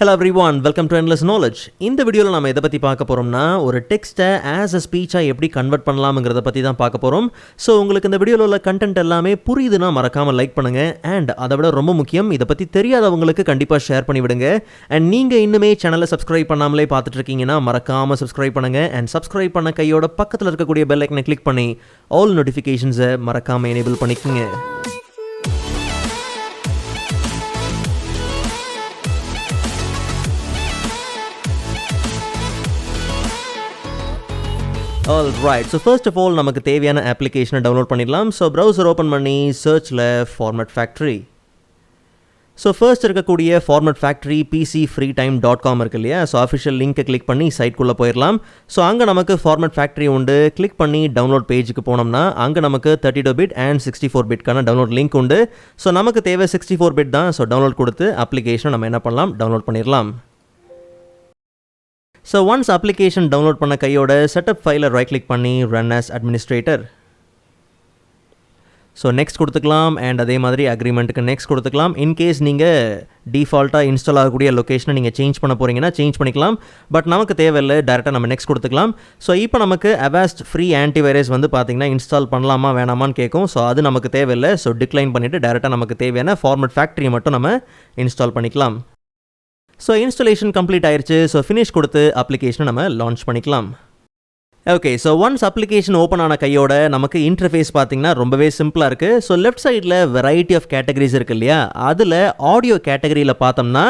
Hello everyone, welcome to Endless Knowledge. இந்த வீடியோவில் நம்ம எதை பற்றி பார்க்க போகிறோம்னா ஒரு டெக்ஸ்ட்டை ஆஸ் அ ஸ்பீச்சாக எப்படி கன்வெர்ட் பண்ணலாம்ங்கிறத பற்றி தான் பார்க்க போகிறோம். ஸோ உங்களுக்கு இந்த வீடியோவில் உள்ள கண்டென்ட் எல்லாமே புரியுதுன்னா மறக்காமல் லைக் பண்ணுங்கள். அண்ட் அதை விட ரொம்ப முக்கியம், இதை பற்றி தெரியாதவங்களுக்கு கண்டிப்பாக ஷேர் பண்ணி விடுங்க. அண்ட் நீங்கள் இன்னுமே சேனலை சப்ஸ்கிரைப் பண்ணாமலே பார்த்துட்டு இருக்கீங்கன்னா மறக்காமல் சப்ஸ்கிரைப் பண்ணுங்கள். அண்ட் சப்ஸ்கிரைப் பண்ண கையோட பக்கத்தில் இருக்கக்கூடிய பெல் ஐக்கனை கிளிக் பண்ணி ஆல் நோட்டிஃபிகேஷன்ஸை மறக்காமல் எனேபிள் பண்ணிக்கோங்க. Alright, so first of all நமக்கு தேவையான அப்ளிகேஷனை டவுன்லோட் பண்ணிடலாம். ஸோ ப்ரௌசர் ஓப்பன் பண்ணி சர்ச்சில் ஃபார்மேட் ஃபேக்ட்ரி. ஸோ ஃபர்ஸ்ட் இருக்கக்கூடிய ஃபார்மேட் ஃபேக்ட்ரி pcfreetime.com இருக்கு இல்லையா? ஸோ அஃபிஷியல் லிங்க்கை கிளிக் பண்ணி சைட்குள்ளே போயிடலாம். ஸோ அங்கே நமக்கு ஃபார்மேட் ஃபேக்ட்ரி உண்டு. கிளிக் பண்ணி டவுன்லோட் பேஜுக்கு போனோம்னா அங்கே நமக்கு 32 பிட் அண்ட் 64 பிட்கான டவுன்லோட் லிங்க் உண்டு. ஸோ நமக்கு தேவை 64 பிட் தான். ஸோ டவுன்லோட் கொடுத்து அப்ளிகேஷனை நம்ம என்ன பண்ணலாம், டவுன்லோட் பண்ணிடலாம். ஸோ ஒன்ஸ் அப்ளிகேஷன் டவுன்லோட் பண்ண கையோட செட்டப் ஃபைலை ரைட் கிளிக் பண்ணி run as administrator. So next கொடுத்துக்கலாம். அண்ட் அதே மாதிரி அக்ரிமெண்ட்டுக்கு நெக்ஸ்ட் கொடுத்துக்கலாம். இன்கேஸ் நீங்கள் டிஃபால்ட்டாக இன்ஸ்டால் ஆகக்கூடிய லொக்கேஷனை நீங்கள் சேஞ்ச் பண்ண போகிறீங்கன்னா சேஞ்ச் பண்ணிக்கலாம். பட் நமக்கு தேவையில்லை, டேரெக்டாக நம்ம நெக்ஸ்ட் கொடுத்துக்கலாம். ஸோ இப்போ நமக்கு அவாஸ்ட் ஃப்ரீ ஆன்டிவைரஸ் வந்து பார்த்திங்கன்னா இன்ஸ்டால் பண்ணலாமா வேணாமான்னு கேட்கும். ஸோ அது நமக்கு தேவையில்லை. ஸோ டிக்ளைன் பண்ணிவிட்டு டேரெக்டாக நமக்கு தேவையான ஃபார்மேட் ஃபேக்ட்ரியை மட்டும் நம்ம இன்ஸ்டால் பண்ணிக்கலாம். ஸோ இன்ஸ்டாலேஷன் கம்ப்ளீட் ஆயிடுச்சு. ஸோ ஃபினிஷ் கொடுத்து அப்ளிகேஷனை நம்ம லான்ச் பண்ணிக்கலாம். Okay, so once application open ஆன கையோட நமக்கு இன்டர்ஃபேஸ் பார்த்தீங்கன்னா ரொம்பவே சிம்பிளாக இருக்குது. ஸோ லெஃப்ட் சைடில் வெரைட்டி ஆஃப் கேட்டகரிஸ் இருக்குது இல்லையா? அதில் ஆடியோ கேட்டகரியில் பார்த்தோம்னா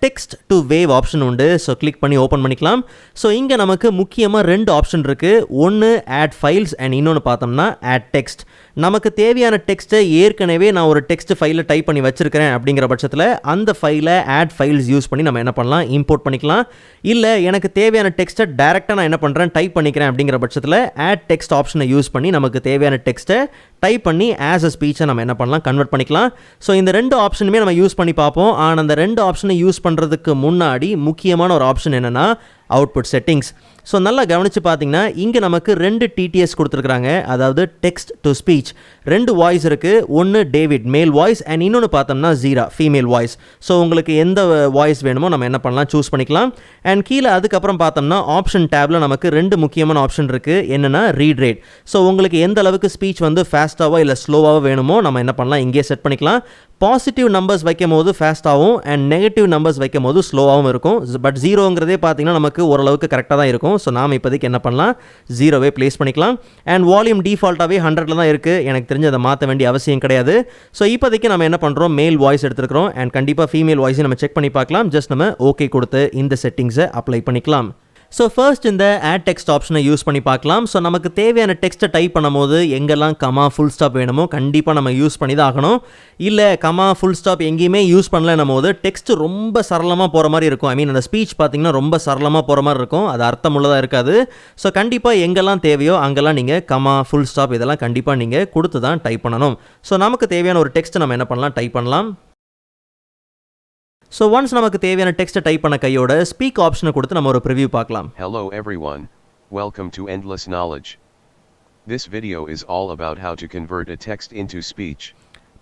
டெக்ஸ்ட் டு வேவ் ஆப்ஷன் உண்டு. ஸோ கிளிக் பண்ணி ஓப்பன் பண்ணிக்கலாம். ஸோ இங்கே நமக்கு முக்கியமாக 2 ஆப்ஷன் இருக்குது. ஒன்று ஆட் ஃபைல்ஸ் அண்ட் இன்னொன்று பார்த்தோம்னா ஆட் டெக்ஸ்ட். நமக்கு தேவையான டெக்ஸ்ட்டை ஏற்கனவே நான் ஒரு டெக்ஸ்ட் ஃபைலில் டைப் பண்ணி வச்சுருக்கிறேன் அப்படிங்கிற பட்சத்தில் அந்த ஃபைலை ஆட் ஃபைல்ஸ் யூஸ் பண்ணி நம்ம என்ன பண்ணலாம், இம்போர்ட் பண்ணிக்கலாம். இல்லை எனக்கு தேவையான டெக்ஸ்ட்டை டேரெக்டாக நான் என்ன பண்ணுறேன், டைப் பண்ணிக்கிறேன் அப்படிங்கிற பட்சத்தில் ஆட் டெக்ஸ்ட் ஆப்ஷனை யூஸ் பண்ணி நமக்கு தேவையான டெக்ஸ்ட்டை டைப் பண்ணி ஆஸ் அ ஸ்பீச்சை நம்ம என்ன பண்ணலாம், கன்வெர்ட் பண்ணிக்கலாம். ஸோ இந்த 2 ஆப்ஷனுமே நம்ம யூஸ் பண்ணி பார்ப்போம். ஆனால் அந்த 2 ஆப்ஷனை யூஸ் பண்ணுறதுக்கு முன்னாடி முக்கியமான ஒரு ஆப்ஷன் என்னென்னா அவுட்புட் செட்டிங்ஸ். ஸோ நல்லா கவனித்து பார்த்தீங்கன்னா இங்கே நமக்கு 2 டிடிஎஸ் கொடுத்துருக்குறாங்க. அதாவது டெக்ஸ்ட் டு ஸ்பீச். 2 வாய்ஸ் இருக்குது. ஒன்று டேவிட் மேல் வாய்ஸ் அண்ட் இன்னொன்று பார்த்தோம்னா ஜீரா ஃபீமேல் வாய்ஸ். ஸோ உங்களுக்கு எந்த வாய்ஸ் வேணுமோ நம்ம என்ன பண்ணலாம், சூஸ் பண்ணிக்கலாம். அண்ட் கீழே அதுக்கப்புறம் பார்த்தோம்னா ஆப்ஷன் டேபில் நமக்கு 2 முக்கியமான ஆப்ஷன் இருக்குது. என்னென்னா ரீட் ரேட். ஸோ உங்களுக்கு எந்த அளவுக்கு ஸ்பீச் வந்து ஃபாஸ்ட்டாவோ இல்லை ஸ்லோவாகவோ வேணுமோ நம்ம என்ன பண்ணலாம், இங்கே செட் பண்ணிக்கலாம். பாசிட்டிவ் நம்பர்ஸ் வைக்கும் போது ஃபாஸ்ட்டாகவும் அண்ட் நெகட்டிவ் நம்பர்ஸ் வைக்கும் போது ஸ்லோவாகவும் இருக்கும். பட் ஜீரோங்கிறதே பார்த்தீங்கன்னா நமக்கு ஓரளவுக்கு கரெக்டாக தான் இருக்கும். ஸோ நாம் இப்போதைக்கு என்ன பண்ணலாம், 0வே ப்ளேஸ் பண்ணிக்கலாம். அண்ட் வால்யூம் டிஃபால்ட்டாகவே 100ல் தான் இருக்குது. எனக்கு தெரிஞ்சு அதை மாற்ற வேண்டிய அவசியம் கிடையாது. ஸோ இப்போதைக்கு நம்ம என்ன பண்ணுறோம், மேல் வாய்ஸ் எடுத்துருக்கிறோம். அண்ட் கண்டிப்பாக ஃபீமேல் வாய்ஸை நம்ம செக் பண்ணி பார்க்கலாம். ஜஸ்ட் நம்ம ஓகே கொடுத்து இந்த செட்டிங்ஸை அப்ளை பண்ணிக்கலாம். ஸோ ஃபர்ஸ்ட் இந்த ஆட் டெக்ஸ்ட் ஆப்ஷனை யூஸ் பண்ணி பார்க்கலாம். ஸோ நமக்கு தேவையான டெக்ஸ்ட்டை டைப் பண்ணும்போது எங்கெல்லாம் கமா ஃபுல் ஸ்டாப் வேணுமோ கண்டிப்பாக நம்ம யூஸ் பண்ணி தான் ஆகணும். இல்லை கமா ஃபுல் ஸ்டாப் எங்கேயுமே யூஸ் பண்ணலன்னும் போது டெக்ஸ்ட் ரொம்ப சரளமாக போகிற மாதிரி இருக்கும். ஐ மீன் அந்த ஸ்பீச் பார்த்திங்கன்னா ரொம்ப சரளமாக போகிற மாதிரி இருக்கும். அது அர்த்தமுள்ளதாக இருக்காது. ஸோ கண்டிப்பாக எங்கெல்லாம் தேவையோ அங்கெல்லாம் நீங்கள் கமா ஃபுல் ஸ்டாப் இதெல்லாம் கண்டிப்பாக நீங்கள் கொடுத்து தான் டைப் பண்ணணும். ஸோ நமக்கு தேவையான ஒரு டெக்ஸ்ட்டை நம்ம என்ன பண்ணலாம், டைப் பண்ணலாம். ஸோ ஒன்ஸ் நமக்கு தேவையான டெக்ஸ்ட்டை டைப் பண்ண கையோட ஸ்பீக் ஆப்ஷனை கொடுத்து நம்ம ஒரு ப்ரிவ்யூ பார்க்கலாம். Hello everyone, welcome to Endless Knowledge. This video is all about how to convert a text into speech.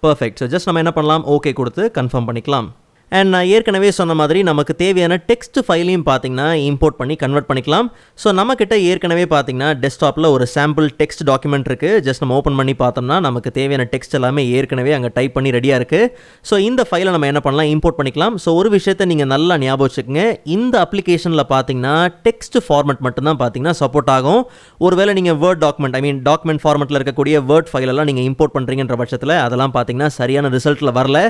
Perfect. So just நம்ம என்ன பண்ணலாம், ஓகே கொடுத்து கன்ஃபார்ம் பண்ணிக்கலாம். அண்ட் நான் ஏற்கனவே சொன்ன மாதிரி நமக்கு தேவையான டெக்ஸ்ட் ஃபைலையும் பார்த்திங்கன்னா இம்போர்ட் பண்ணி கன்வெர்ட் பண்ணிக்கலாம். ஸோ நம்மக்கிட்ட ஏற்கனவே பார்த்திங்கன்னா டெஸ்க்டாப்பில் ஒரு சாம்பிள் டெக்ஸ்ட் டாக்குமெண்ட் இருக்குது. ஜஸ்ட் நம்ம ஓப்பன் பண்ணி பார்த்தோம்னா நமக்கு தேவையான டெக்ஸ்ட் எல்லாமே ஏற்கனவே அங்கே டைப் பண்ணி ரெடியாக இருக்குது. ஸோ இந்த ஃபைலை நம்ம என்ன பண்ணலாம், இம்போர்ட் பண்ணிக்கலாம். ஸோ ஒரு விஷயத்தை நீங்கள் நல்லா ஞாபகம் வச்சுக்கோங்க, இந்த அப்ளிகேஷனில் பார்த்திங்கன்னா டெக்ஸ்ட் ஃபார்மெட் மட்டும்தான் பார்த்திங்கன்னா சப்போர்ட் ஆகும். ஒருவேளை நீங்கள் வேர்ட் டாக்குமெண்ட், ஐ மீன் டாக்குமெண்ட் ஃபார்மெட்டில் இருக்கக்கூடிய வேர்ட் ஃபைலெல்லாம் நீங்கள் இம்போர்ட் பண்ணுறீங்கன்ற பட்சத்தில் அதெல்லாம் பார்த்திங்கன்னா சரியான ரிசல்ட்டில் வரல.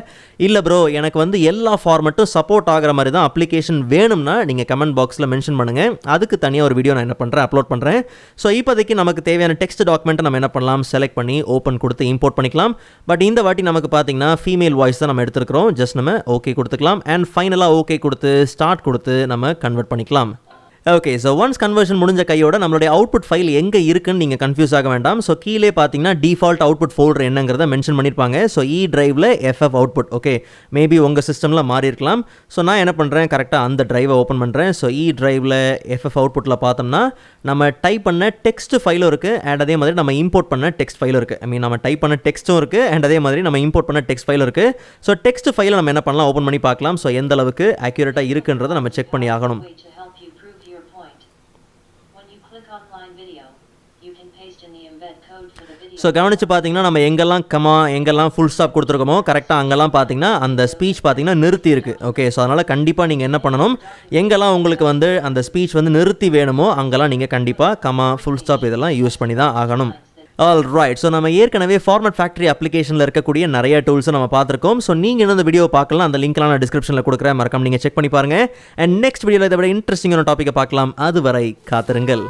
இல்லை ப்ரோ எனக்கு வந்து எல்லா ஃபார்மட்டும் சப்போர்ட் ஆகிற மாதிரி தான் அப்ளிகேஷன் வேணும்னா நீங்கள் கமெண்ட் பாக்ஸில் மென்ஷன் பண்ணுங்கள். அதுக்கு தனியாக ஒரு வீடியோ நான் என்ன பண்ணுறேன், அப்லோட் பண்ணுறேன். ஸோ இப்போதைக்கு நமக்கு தேவையான டெக்ஸ்ட் டாக்குமெண்ட்டை நம்ம என்ன பண்ணலாம், செலக்ட் பண்ணி ஓப்பன் கொடுத்து இம்போர்ட் பண்ணிக்கலாம். பட் இந்த வாட்டி நமக்கு பார்த்தீங்கன்னா ஃபீமேல் வாய்ஸ் தான் நம்ம எடுத்துருக்கிறோம். ஜஸ்ட் நம்ம ஓகே கொடுத்துக்கலாம். அண்ட் ஃபைனலாக ஓகே கொடுத்து ஸ்டார்ட் கொடுத்து நம்ம கன்வெர்ட் பண்ணிக்கலாம். ஓகே, ஸோ ஒன்ஸ் கன்வர்ஷன் முடிஞ்ச கையோட நம்மளுடைய அவுட்புட் ஃபைல் எங்கே இருக்குன்னு நீங்கள் கன்ஃபியூஸ் ஆக வேண்டாம். ஸோ கீழே பார்த்தீங்கன்னா டிஃபால்ட் அவுட்புட் ஃபோல்டர் என்னங்கிறத மென்ஷன் பண்ணியிருப்பாங்க. ஸோ இ டிரைவில் FF அவுட்புட். ஓகே, மேபி உங்கள் சிஸ்டமில் மாறி இருக்கலாம். ஸோ நான் என்ன பண்ணுறேன், கரெக்டாக அந்த டிரைவை ஓப்பன் பண்ணுறேன். ஸோ இ டிரைவில் FF அவுட்புட்டில் பார்த்தோம்னா நம்ம டைப் பண்ண டெக்ஸ்ட் ஃபைலும் இருக்குது அண்ட் அதே மாதிரி நம்ம இம்போர்ட் பண்ண டெக்ஸ்ட் ஃபைலும் இருக்குது. ஐ மீன் நம்ம டைப் பண்ண டெக்ஸ்ட்டும் இருக்குது அண்ட் அதே மாதிரி நம்ம இம்போர்ட் பண்ண டெக்ஸ்ட் ஃபைலும் இருக்குது. ஸோ டெக்ஸ்ட் ஃபைலை நம்ம என்ன பண்ணலாம், ஓப்பன் பண்ணி பார்க்கலாம். ஸோ எந்த அளவுக்கு அக்யூரேட்டாக இருக்குன்றதை நம்ம செக் பண்ணி ஆகணும். ஸோ கவனித்து பார்த்தீங்கன்னா நம்ம எங்கெல்லாம் கமா எங்கெல்லாம் ஃபுல் ஸ்டாப் கொடுத்துருக்கோமோ கரெக்டாக அங்கெல்லாம் பார்த்தீங்கன்னா அந்த ஸ்பீச் பார்த்தீங்கன்னா நிறுத்தி இருக்குது. ஓகே, ஸோ அதனால் கண்டிப்பாக நீங்கள் என்ன பண்ணணும், எங்கெல்லாம் உங்களுக்கு வந்து அந்த ஸ்பீச் வந்து நிறுத்தி வேணுமோ அங்கெல்லாம் நீங்கள் கண்டிப்பாக கமா ஃபுல் ஸ்டாப் இதெல்லாம் யூஸ் பண்ணி தான் ஆகணும். ஆல் ரைட், ஸோ நம்ம ஏற்கனவே ஃபார்மட் ஃபேக்ட்ரி அப்ளிகேஷனில் இருக்கக்கூடிய நிறைய டூல்ஸை நம்ம பார்த்துருக்கோம். ஸோ நீங்கள் இன்னும் இந்த வீடியோ பார்க்கலாம், அந்த லிங்க்லாம் நான் டிஸ்கிரிப்ஷனில் கொடுக்குறேன், மறக்காம நீங்கள் செக் பண்ணி பாருங்கள். அண்ட் நெக்ஸ்ட் வீடியோவில் இதை விட இன்ட்ரெஸ்டிங்கான டாப்பிக்கை பார்க்கலாம். அதுவரை காத்திருங்கள்.